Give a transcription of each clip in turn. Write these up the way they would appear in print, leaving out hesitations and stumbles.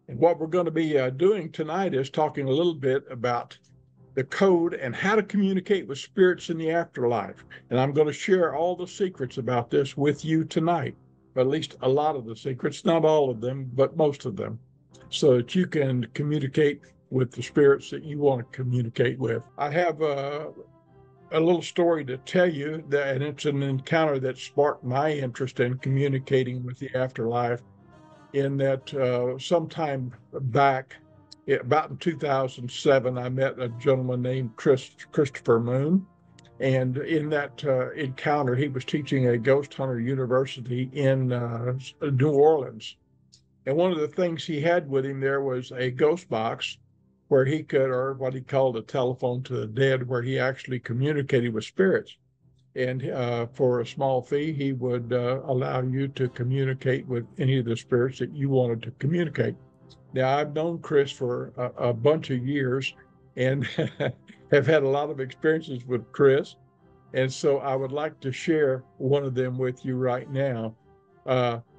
And what we're going to be doing tonight is talking a little bit about the code and how to communicate with spirits in the afterlife. And I'm going to share all the secrets about this with you tonight, at least a lot of the secrets, not all of them, but most of them, so that you can communicate with the spirits that you want to communicate with. I have a little story to tell you, and it's an encounter that sparked my interest in communicating with the afterlife. In that sometime back, about in 2007, I met a gentleman named Christopher Moon. And in that encounter, he was teaching a ghost hunter university in New Orleans. And one of the things he had with him there was a ghost box where he could, or what he called a telephone to the dead, where he actually communicated with spirits. And for a small fee, he would allow you to communicate with any of the spirits that you wanted to communicate. Now, I've known Chris for a bunch of years and have had a lot of experiences with Chris. And so I would like to share one of them with you right now.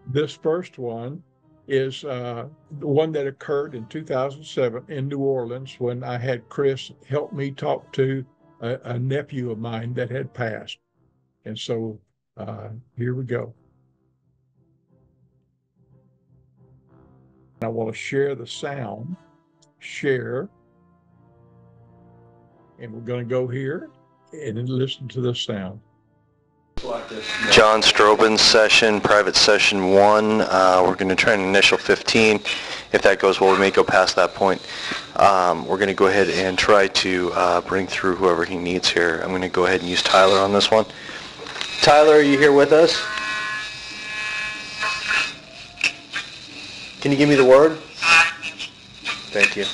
This first one is the one that occurred in 2007 in New Orleans when I had Chris help me talk to a nephew of mine that had passed. And so here we go. I want to share the sound, share, and we're going to go here and listen to the sound. John Strobin's session, private session 1. We're going to try an initial 15. If that goes well, we may go past that point. We're going to go ahead and try to bring through whoever he needs here. I'm going to go ahead and use Tyler on this one. Tyler, are you here with us? Can you give me the word? Thank you.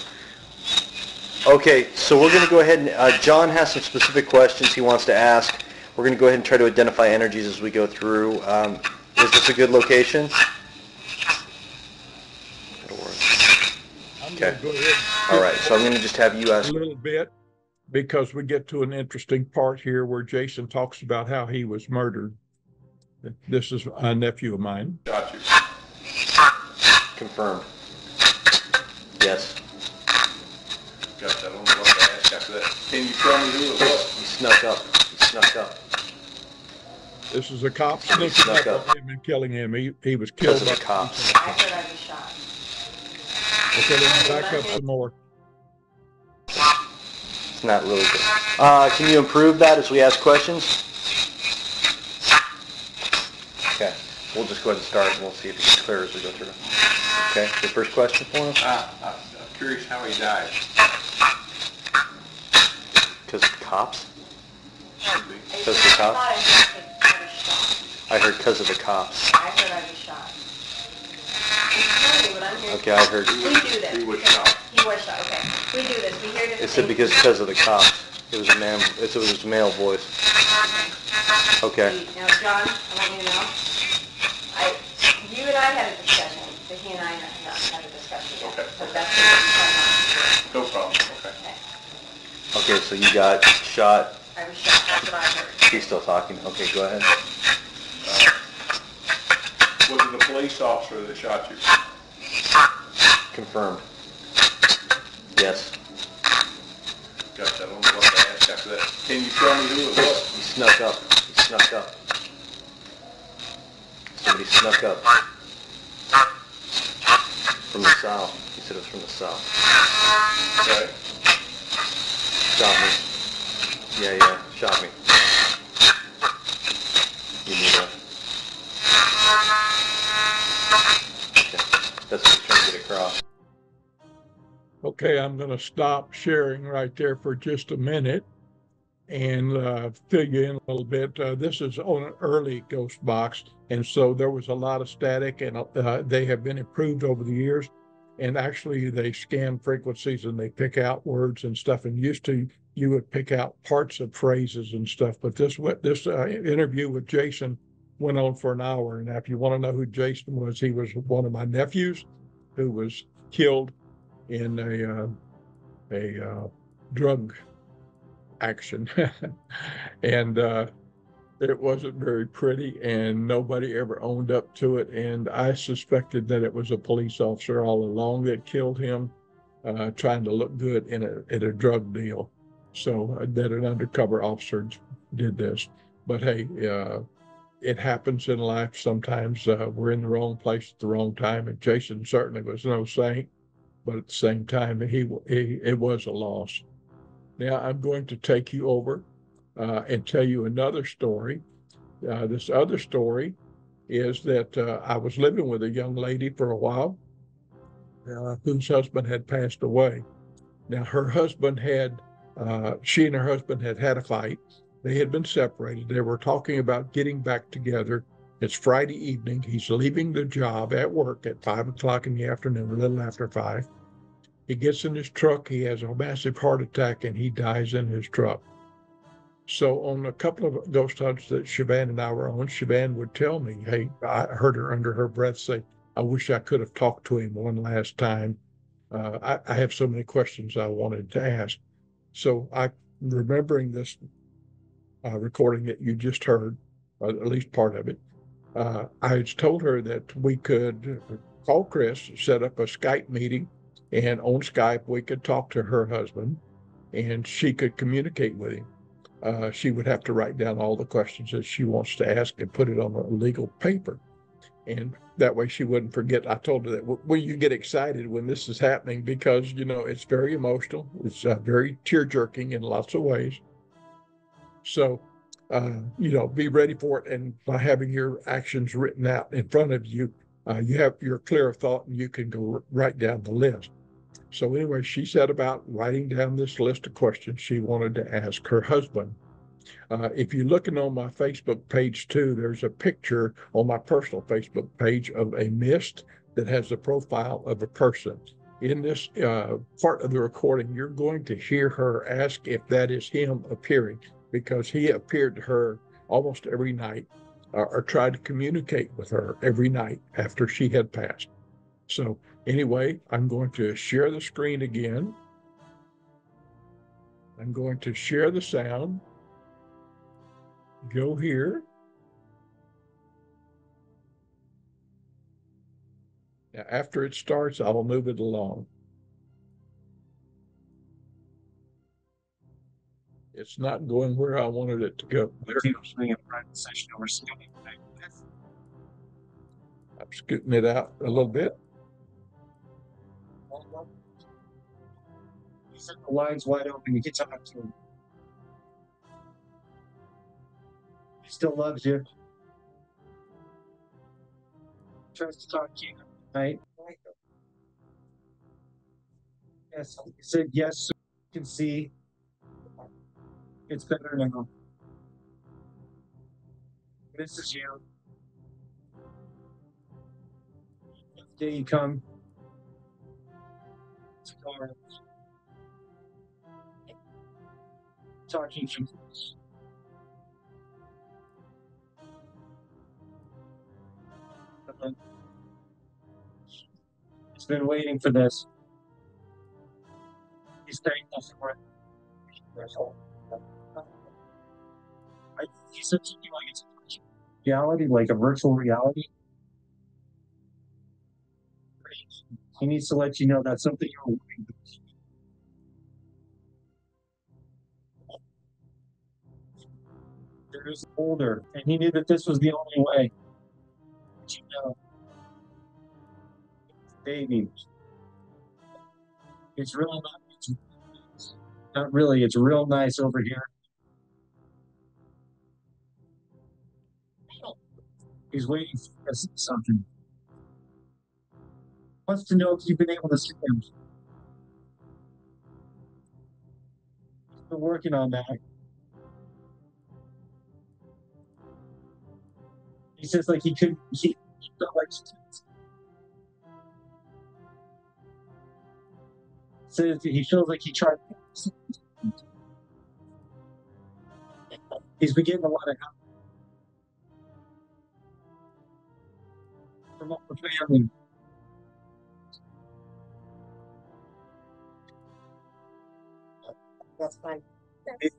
Okay, so we're going to go ahead and, John has some specific questions he wants to ask. We're going to go ahead and try to identify energies as we go through. Is this a good location? It'll work. Okay. All right, so I'm going to just have you ask. A little bit, because we get to an interesting part here where Jason talks about how he was murdered. This is a nephew of mine. Got you. Confirmed. Yes. Got that. I don't know what to ask after that. Can you tell me who it was? He snuck up. He snuck up. This is a cop sneaking up on him and killing him. He was killed by the cops. I heard I was shot. Okay, let's back up some more. It's not really good. Can you improve that as we ask questions? Okay. We'll just go ahead and start and we'll see if it's clear as we go through. Okay. Your first question for us? I'm curious how he died. Because of the cops? Should be. Because of the cops? I was shot. I heard because of the cops. I heard I was shot. I'm telling you what I'm here. Okay, I heard. We do this. He was shot. He was shot. Okay. We do this. We hear different It said because of the cops. It was a man. It was a male voice. Okay. Now, John, I want you to know. You and I had a discussion, but he and I have not had a discussion yet. Okay. So that's what we're No problem. Okay. Okay, so you got shot. I was shot. That's what I heard. He's still talking. Okay, go ahead. Was it the police officer that shot you? Confirmed. Yes. Got that. I don't know what to ask after that. Can you tell me who it was? He snuck up. He snuck up. Somebody snuck up. From the south. He said it was from the south. Okay. Shot me. Yeah. Shot me. You knew that. Okay. That's what he's trying to get across. Okay, I'm going to stop sharing right there for just a minute and fill you in a little bit. This is on an early ghost box, and so there was a lot of static, and they have been improved over the years. And actually, they scan frequencies and they pick out words and stuff. And used to, you would pick out parts of phrases and stuff. But this interview with Jason went on for an hour. And if you want to know who Jason was, he was one of my nephews who was killed in a drug action. And It wasn't very pretty, and nobody ever owned up to it. And I suspected that it was a police officer all along that killed him, trying to look good in a drug deal. So that an undercover officer did this. But hey, it happens in life. Sometimes we're in the wrong place at the wrong time. And Jason certainly was no saint, but at the same time, it was a loss. Now I'm going to take you over and tell you another story. This other story is that I was living with a young lady for a while whose husband had passed away. Now, she and her husband had had a fight. They had been separated. They were talking about getting back together. It's Friday evening. He's leaving the job at work at 5 o'clock in the afternoon, a little after 5. He gets in his truck. He has a massive heart attack and he dies in his truck. So on a couple of ghost hunts that Siobhan and I were on, Siobhan would tell me, hey, I heard her under her breath say, I wish I could have talked to him one last time. I have so many questions I wanted to ask. So I, remembering this recording that you just heard, or at least part of it, I had told her that we could call Chris, set up a Skype meeting, and on Skype we could talk to her husband and she could communicate with him. She would have to write down all the questions that she wants to ask and put it on a legal paper. And that way she wouldn't forget. I told her that, well, you get excited when this is happening because, it's very emotional. It's very tear jerking in lots of ways. So, be ready for it. And by having your actions written out in front of you, you're clear of thought and you can go right down the list. So anyway, she set about writing down this list of questions she wanted to ask her husband. If you're looking on my Facebook page too, there's a picture on my personal Facebook page of a mist that has the profile of a person. In this part of the recording, you're going to hear her ask if that is him appearing, because he appeared to her almost every night or tried to communicate with her every night after she had passed. So anyway, I'm going to share the screen again. I'm going to share the sound. Go here. Now, after it starts, I will move it along. It's not going where I wanted it to go. There it goes. I'm scooting it out a little bit. You set the lines wide open. You can talk to him. He still loves you. Tries to talk to you, right? Yes, he said yes. So you can see it's better now. This is you. Day you come. Talking to He's been waiting for this. He's thankful for it. He said something like it's reality, like a virtual reality. He needs to let you know that's something you're working with. There's older, and he knew that this was the only way. But baby, it's really not really. It's real nice over here. He's waiting for us something. Wants to know if you've been able to see him. He's been working on that. He says like he felt like says he feels like he tried. He's been getting a lot of help from all the family. That's fine. It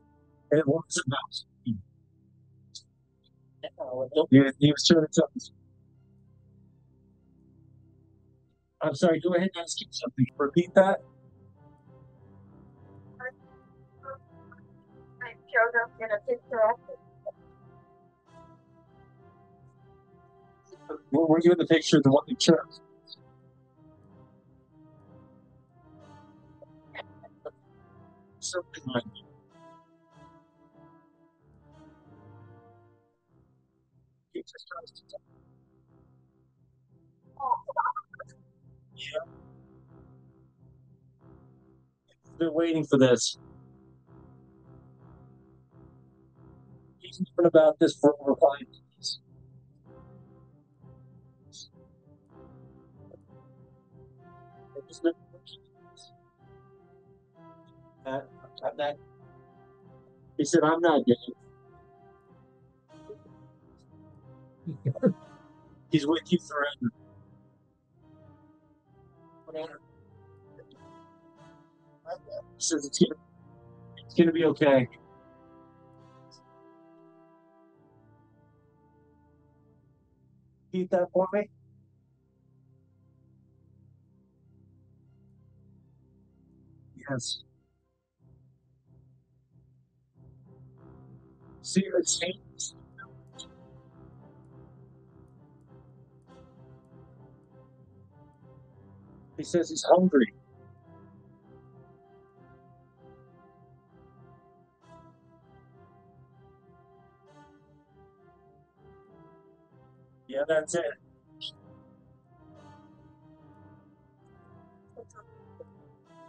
was about Yeah, he was trying to tell us. I'm sorry, go ahead and ask him something. Repeat that. I showed up in a picture of Were you in the picture, the one that chose? Something like that. He just tries to tell. Yeah, he's been waiting for this. He's known about this for over 5 days. He's been working on this. I'm not. He said, I'm not getting it. He's with you forever. He says it's gonna be okay. Repeat that for me. Yes. See, it's he says he's hungry. Yeah, that's it.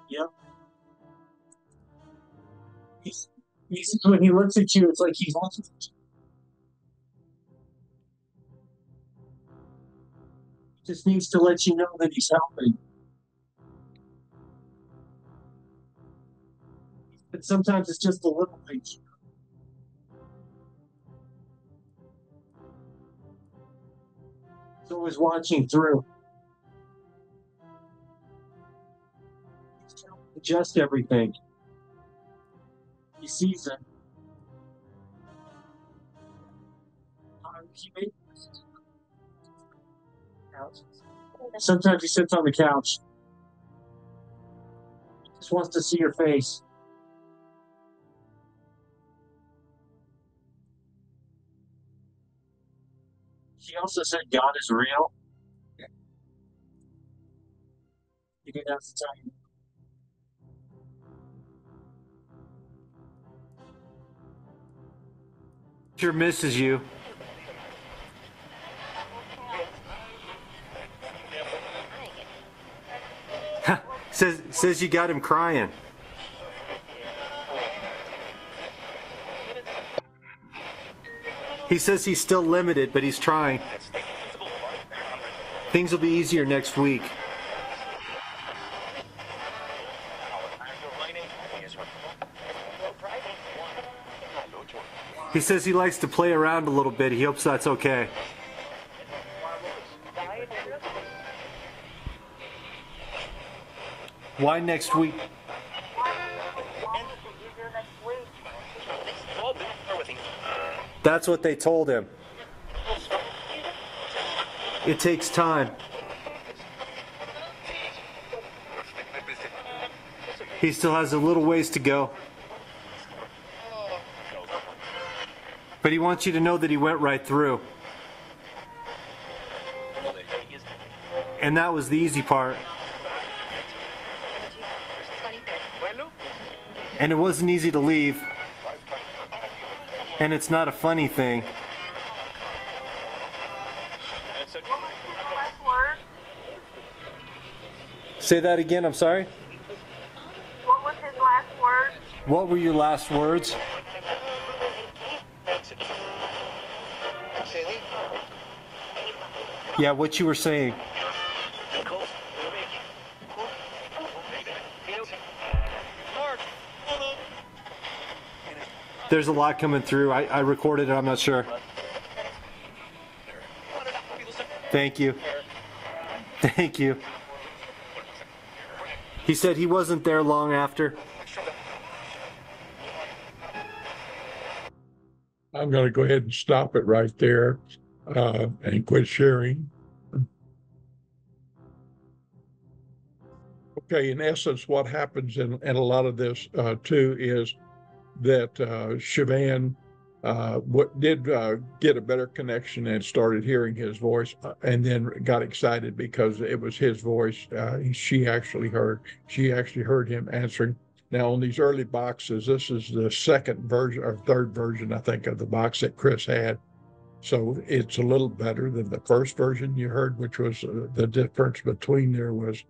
Yep. He's when he looks at you, it's like he's looking at you. He just needs to let you know that he's helping. But sometimes it's just the little things. He's always watching through. He's trying to adjust everything. He sees it. He may- Sometimes he sits on the couch. He just wants to see your face. He also said God is real. You didn't have to tell you. Sure misses you. says you got him crying. He says he's still limited, but he's trying. Things will be easier next week. He says he likes to play around a little bit. He hopes that's okay. Why next week? That's what they told him. It takes time. He still has a little ways to go. But he wants you to know that he went right through. And that was the easy part. And it wasn't easy to leave. And it's not a funny thing. Say that again, I'm sorry? What was his last word? What were your last words? Yeah, what you were saying. There's a lot coming through. I recorded it, I'm not sure. Thank you. Thank you. He said he wasn't there long after. I'm going to go ahead and stop it right there and quit sharing. Okay, in essence, what happens in a lot of this too is that Siobhan did get a better connection and started hearing his voice, and then got excited because it was his voice. She actually heard him answering. Now, on these early boxes, this is the second version or third version, I think, of the box that Chris had. So it's a little better than the first version you heard, which was the difference between there was,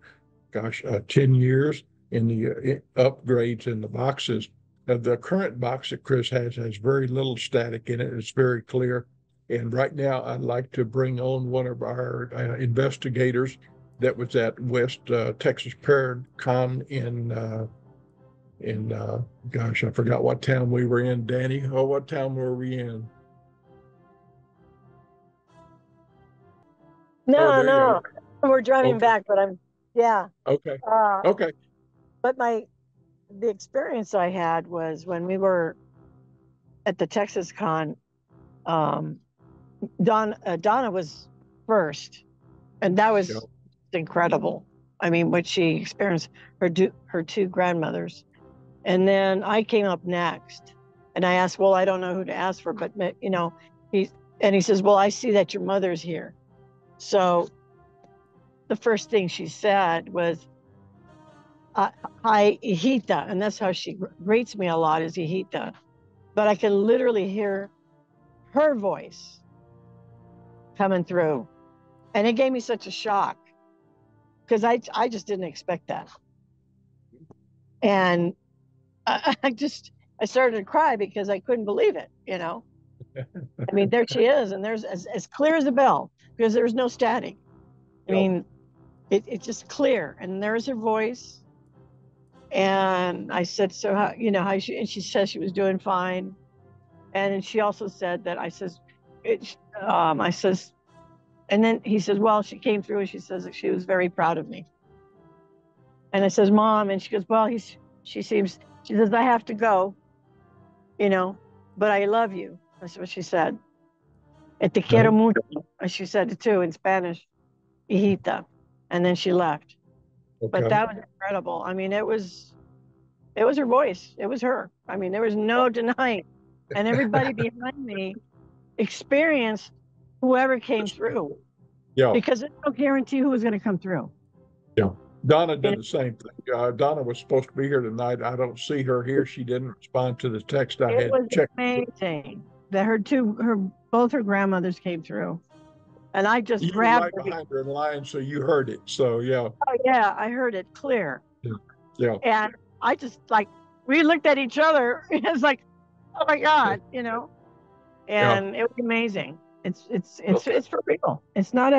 10 years in the upgrades in the boxes. The current box that Chris has very little static in it. It's very clear. And right now, I'd like to bring on one of our investigators that was at West Texas Paracon I forgot what town we were in, Danny. Oh, what town were we in? No, there you no, go. we're driving Okay. back, but yeah. Okay. Uh, Okay. but the experience I had was when we were at the Texas Con. Donna was first, and that was Yeah. incredible. I mean, what she experienced, her two grandmothers, and then I came up next, and I asked, well, I don't know who to ask for, but he says, well, I see that your mother's here. So the first thing she said was, hi, hijita, and that's how she greets me a lot, is hijita. But I can literally hear her voice coming through, and it gave me such a shock because I just didn't expect that, and I started to cry because I couldn't believe it. I mean, there she is, and there's as clear as a bell because there's no static. I mean, it's just clear, and there's her voice. And I said, so how, how she, and she says she was doing fine. And then she also said that I says, and then he says, well, she came through and she says that she was very proud of me. And I says, Mom, and she goes, well, she says, I have to go, but I love you. That's what she said. Te quiero mucho. She said it too in Spanish, hijita. And then she left. Okay. But that was incredible. I mean, it was her voice. It was her. I mean, there was no denying. And everybody behind me experienced whoever came through. Yeah. Because there's no guarantee who was going to come through. Yeah. Donna did the same thing. Donna was supposed to be here tonight. I don't see her here. She didn't respond to the text I had checked. It was amazing that both her grandmothers came through. And I just you grabbed right behind her in line, so you heard it. So yeah. Oh yeah, I heard it clear. Yeah. And I just we looked at each other. It's like, oh my God, And it was amazing. It's for real. It's not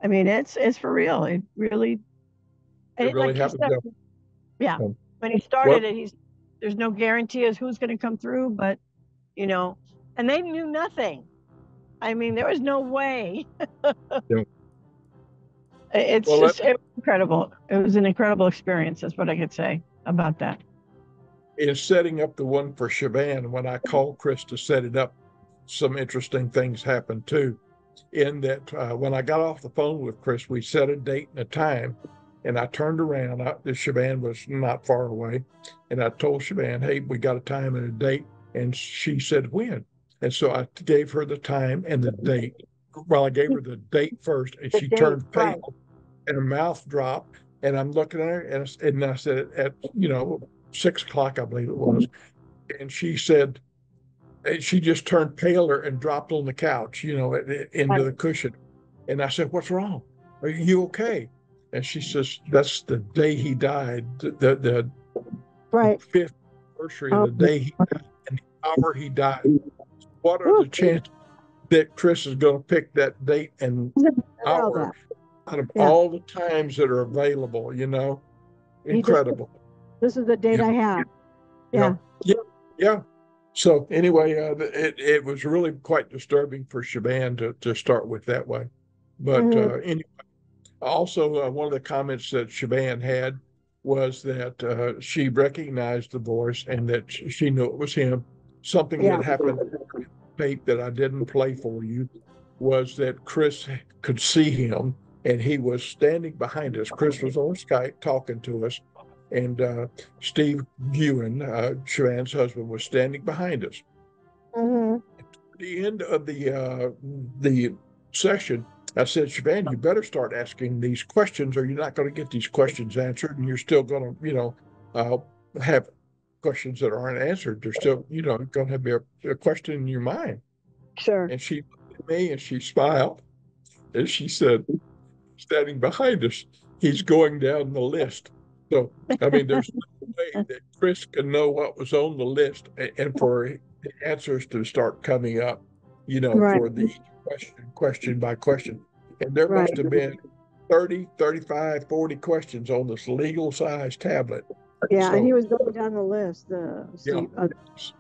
I mean, it's for real. It really happened. Yeah. When he started it, there's no guarantee as who's going to come through, but and they knew nothing. I mean, there was no way. Yeah. It was incredible. It was an incredible experience. That's what I could say about that. In setting up the one for Siobhan, when I called Chris to set it up, some interesting things happened too. In that, when I got off the phone with Chris, we set a date and a time, and I turned around. Siobhan was not far away, and I told Siobhan, "Hey, we got a time and a date," and she said, "When?" And so I gave her the time and the date. Well, I gave her the date first, and she turned pale, and her mouth dropped. And I'm looking at her, and I said, at 6 o'clock, I believe it was, and she said, she just turned paler and dropped on the couch, into the cushion. And I said, "What's wrong? Are you okay?" And she says, "That's the day he died, the 5th anniversary of the day he died, and the hour he died. What are the chances that Chris is going to pick that date and hour out of all the times that are available?" Incredible. This is the date I have. Yeah. So anyway, it was really quite disturbing for Siobhan to start with that way. But anyway, also one of the comments that Siobhan had was that she recognized the voice and that she knew it was him. something Yeah. that happened tape that I didn't play for you was that Chris could see him and he was standing behind us. Chris was on Skype talking to us, and Steve Ewan, Siobhan's husband, was standing behind us. Mm-hmm. At the end of the session, I said, Siobhan, you better start asking these questions, or you're not going to get these questions answered, and you're still going to, have questions that aren't answered. There's still, going to be a question in your mind. Sure. And she looked at me and she smiled and she said, standing behind us, he's going down the list. So, I mean, there's no way that Chris can know what was on the list and for the answers to start coming up, Right. for the question by question. And there Right. must have been 30, 35, 40 questions on this legal size tablet. Yeah, So, and he was going down the list, Steve, yeah.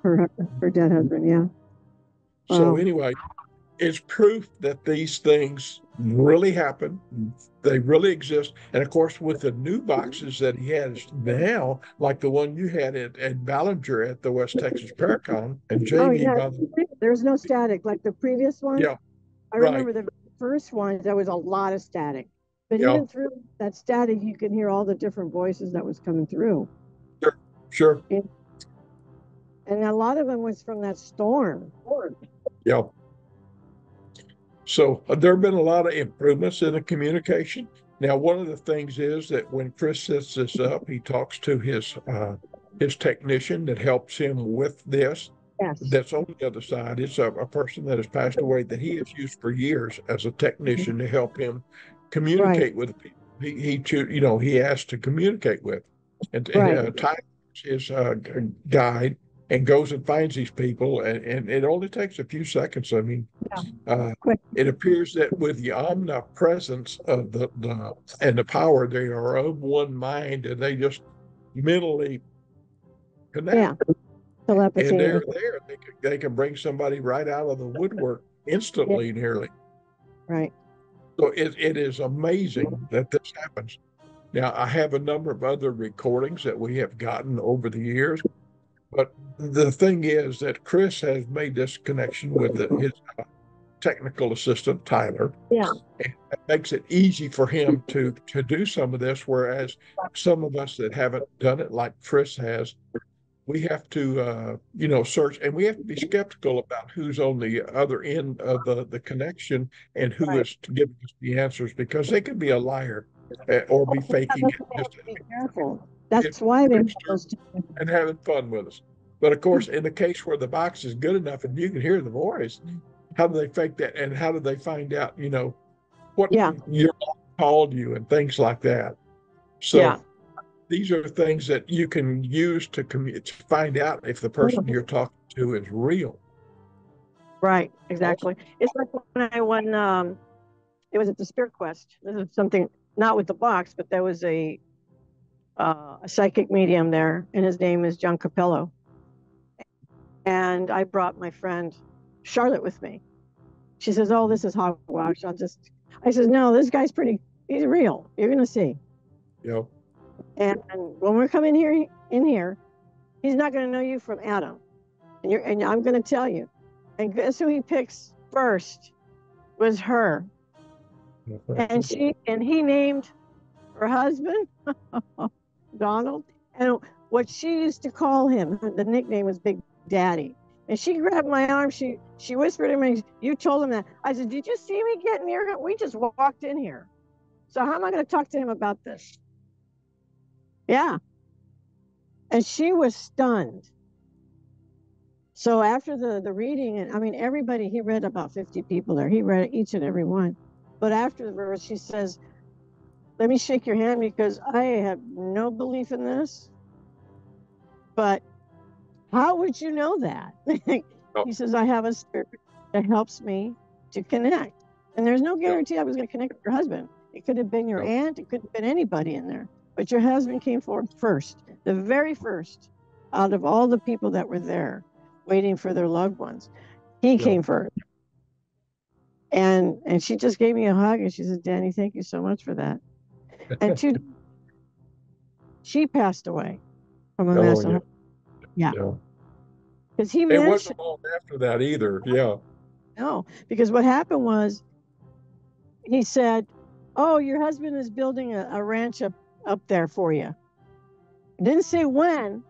her dead husband, yeah. So Wow. anyway, it's proof that these things really happen. They really exist. And of course, with the new boxes that he has now, like the one you had at Ballinger at the West Texas Paracon, and Oh, Jamie, yeah, there's no static like the previous one. yeah, I right, remember the first one, there was a lot of static. But yeah, even through that static, you could hear all the different voices that was coming through. sure, And a lot of them was from that storm. yeah. So there have been a lot of improvements in the communication. Now, one of the things is that when Chris sets this up, he talks to his technician that helps him with this. Yes. That's on the other side. It's a person that has passed away that he has used for years as a technician to help him communicate with people. He has to communicate with, and Ty is his guide and goes and finds these people, and it only takes a few seconds. I mean, Quick. it appears that with the omnipresence of the power, they are of one mind, and they just mentally connect. Yeah. Telepathy. And they're there. They can bring somebody right out of the woodwork instantly, nearly. Right. So it is amazing that this happens. Now, I have a number of other recordings that we have gotten over the years, but the thing is that Chris has made this connection with his technical assistant, Tyler. Yeah. And it makes it easy for him to do some of this, whereas some of us that haven't done it like Chris has, we have to, search, and we have to be skeptical about who's on the other end of the connection and who is giving us the answers, because they could be a liar or be faking it. Just be careful. That's why they're supposed to. And having fun with us. But of course, in the case where the box is good enough and you can hear the voice, how do they fake that? And how do they find out, what your mom called you and things like that? So these are things that you can use to find out if the person you're talking to is real. Right, exactly. It's like when I won, it was at the Spirit Quest. This is something, not with the box, but there was a psychic medium there, and his name is John Capello. And I brought my friend Charlotte with me. She says, "Oh, this is hogwash. I says, no, this guy's he's real. You're going to see." Yeah. And when we're coming in here, he's not going to know you from Adam. And I'm going to tell you. And guess who he picks first was her. And he named her husband Donald. And what she used to call him, the nickname was Big Daddy. And she grabbed my arm. She whispered to me, "You told him that." I said, "Did you see me get near him? We just walked in here. So how am I going to talk to him about this?" Yeah. And she was stunned. So after the reading, and I mean, everybody, he read about 50 people there. He read each and every one. But afterwards, she says, "Let me shake your hand because I have no belief in this. But how would you know that?" He says, "I have a spirit that helps me to connect. And there's no guarantee I was going to connect with your husband. It could have been your aunt. It could have been anybody in there. But your husband came forward first, the very first out of all the people that were there waiting for their loved ones. He came first." And she just gave me a hug and she said, "Danny, thank you so much for that." And she passed away from a massive. Yeah. because he It wasn't mentioned, long after that either. Yeah. no, because what happened was he said, "Oh, your husband is building a ranch up there for you." Didn't say when,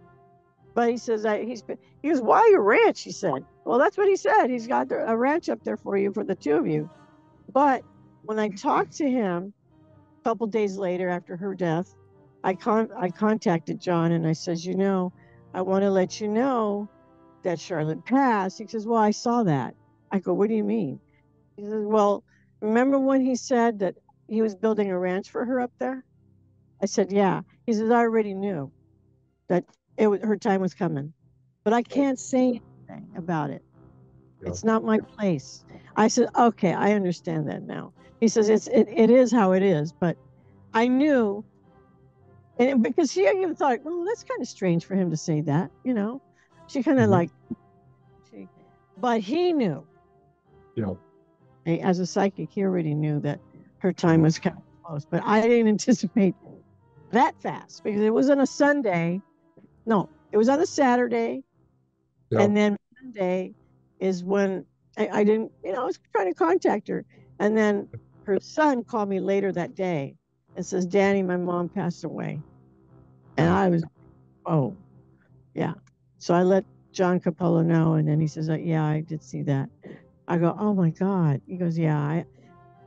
but he says he goes, "Why a ranch?" He said. Well, that's what he said. He's got a ranch up there for you, for the two of you. But when I talked to him a couple days later after her death, I contacted John and I says, I want to let you know that Charlotte passed. He says, "Well, I saw that." I go, "What do you mean?" He says, "Well, remember when he said that he was building a ranch for her up there?" I said, "Yeah." He says, "I already knew that her time was coming, but I can't say anything about it. Yeah. It's not my place." I said, "Okay, I understand that now." He says, it is how it is, but I knew, and because she even thought, well, that's kind of strange for him to say that, She kind of Mhm. but he knew. Yeah. As a psychic, he already knew that her time was kind of close, but I didn't anticipate that fast because it was on a Sunday. No, it was on a Saturday. Yeah. And then Monday is when I didn't, I was trying to contact her. And then her son called me later that day and says, "Danny, my mom passed away." And I was, oh, yeah. So I let John Capello know. And then he says, "Yeah, I did see that." I go, "Oh my God." He goes, "Yeah,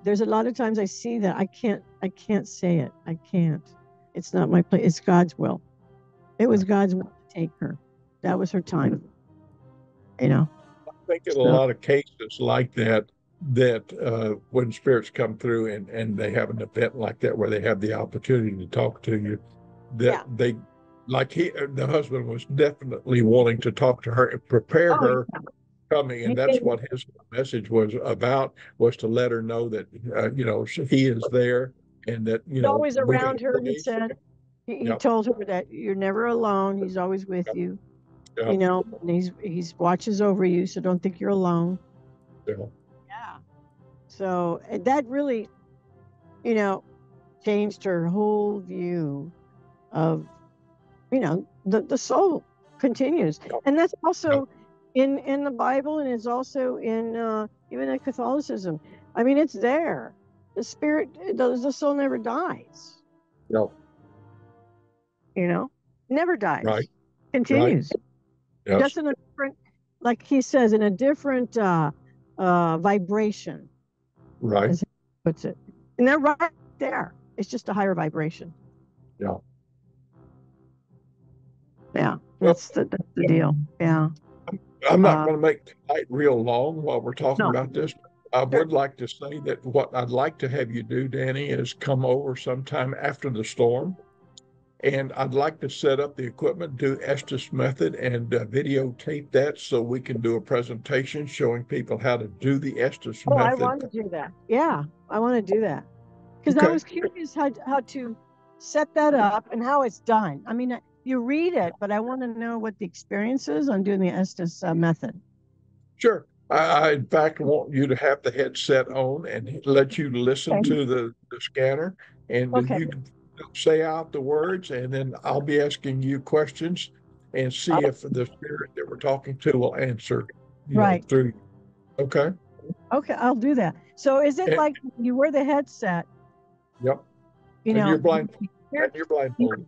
there's a lot of times I see that I can't say it. I can't. It's not my place. It's God's will. It was God's will to take her. That was her time, I think in a So, lot of cases like that, when spirits come through and they have an event like that where they have the opportunity to talk to you, that yeah. they, like the husband was definitely wanting to talk to her and prepare Oh, her coming, and that's what his message was about, was to let her know that he is there and that he's always we're going around to her. He pray. said he Yep. told her that you're never alone. He's always with Yep. you. Yep. And he's watches over you, so don't think you're alone. Yep. Yeah. So that really, you know, changed her whole view of, the soul continues, and that's Yep. also in the Bible, and it's also in even in Catholicism. I mean, it's there. The spirit, the soul never dies. Yep. You know, never dies, Right. Right. continues. Yes. Just in a different, like he says, in a different vibration, Right. as he puts it. And they're right there. It's just a higher vibration. Yeah. Yeah, Well, that's the deal. Yeah. I'm not Uh, going to make tonight real long while we're talking no, about this. I sure. would like to say that what I'd like to have you do, Danny, is come over sometime after the storm. And I'd like to set up the equipment, do Estes method, and videotape that so we can do a presentation showing people how to do the Estes Oh, I method. want to do that. Yeah, I want to do that because I Okay, was curious how to set that up and how it's done. I mean, you read it, but I want to know what the experience is on doing the Estes method. sure. In fact, want you to have the headset on and let you listen Okay. to the scanner, and Okay. you say out the words, and then I'll be asking you questions and see if the spirit that we're talking to will answer, Right. through. Okay. Okay, I'll do that. So is it And, like you wear the headset, yep. you And you're know, blindfolded. hear, And you're blindfolded.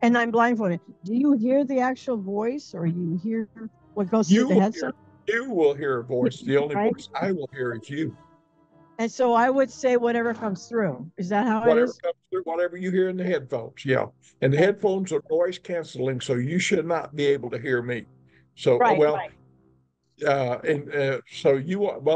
and I'm blindfolded. Do you hear the actual voice or you hear what goes through You the will hear, headset? you will hear a voice. The only Right. voice I will hear is you. And so I would say whatever comes through. Is that how it Whatever is? comes through, whatever you hear in the headphones. Yeah. And the Okay. headphones are noise canceling, so you should not be able to hear me. So, Right. so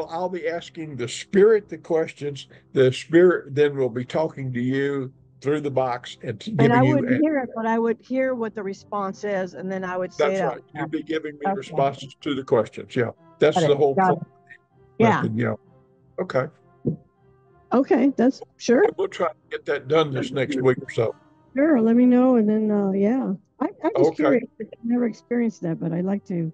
I'll be asking the spirit the questions. The spirit then will be talking to you through the box and And I giving you, wouldn't hear it, but I would hear what the response is, and then I would say that's it right. out You'll loud. be giving me Okay. responses to the questions. Yeah. That's Got the it. whole Got point it. Yeah. method. Yeah. Okay. Okay. That's sure. And we'll try to get that done this next week or so. Sure. Let me know. And then, yeah. I'm just Okay. curious. I've never experienced that, but I'd like to.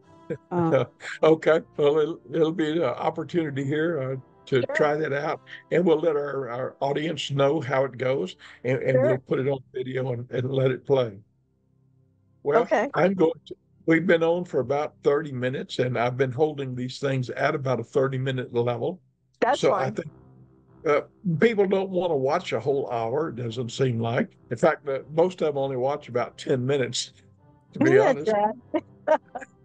Okay. Well, it'll be an opportunity here to Sure. try that out, and we'll let our audience know how it goes, and we'll Sure. put it on video and let it play. Well, Okay. We've been on for about 30 minutes, and I've been holding these things at about a 30-minute level. That's So I fine. think people don't want to watch a whole hour, it doesn't seem like. In fact, most of them only watch about 10 minutes, to be That's honest. sad.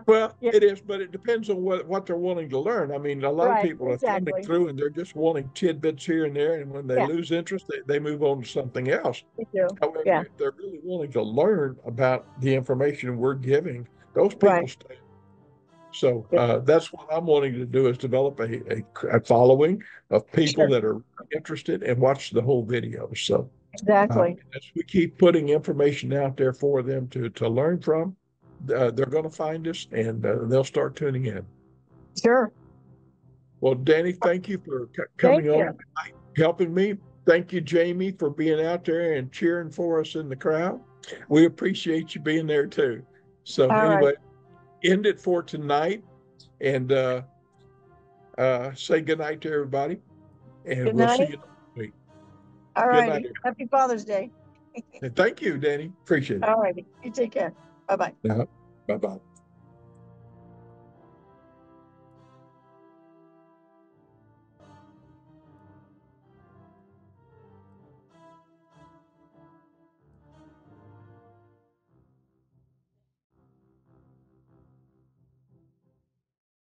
Well, Yeah. it is, but it depends on what they're wanting to learn. I mean, a lot of Right, people are thumbing exactly. through and they're just wanting tidbits here and there, and when they Yeah. lose interest, they move on to something else. Me too. However, Yeah. if they're really wanting to learn about the information we're giving, those people Right. stay. So Yeah. that's what I'm wanting to do, is develop a following of people Sure. that are interested and watch the whole video. So Exactly. as we keep putting information out there for them to learn from, they're going to find us, and they'll start tuning in. Sure. Well, Danny, thank you for Thank coming on you. tonight, helping me. Thank you, Jamie, for being out there and cheering for us in the crowd. We appreciate you being there too. So All anyway, right. end it for tonight, and say good night to everybody, and Good we'll see night. you next week. All Good night. righty. Happy Father's Day. And thank you, Danny. Appreciate it. All righty. You take care. Bye-bye. Bye-bye.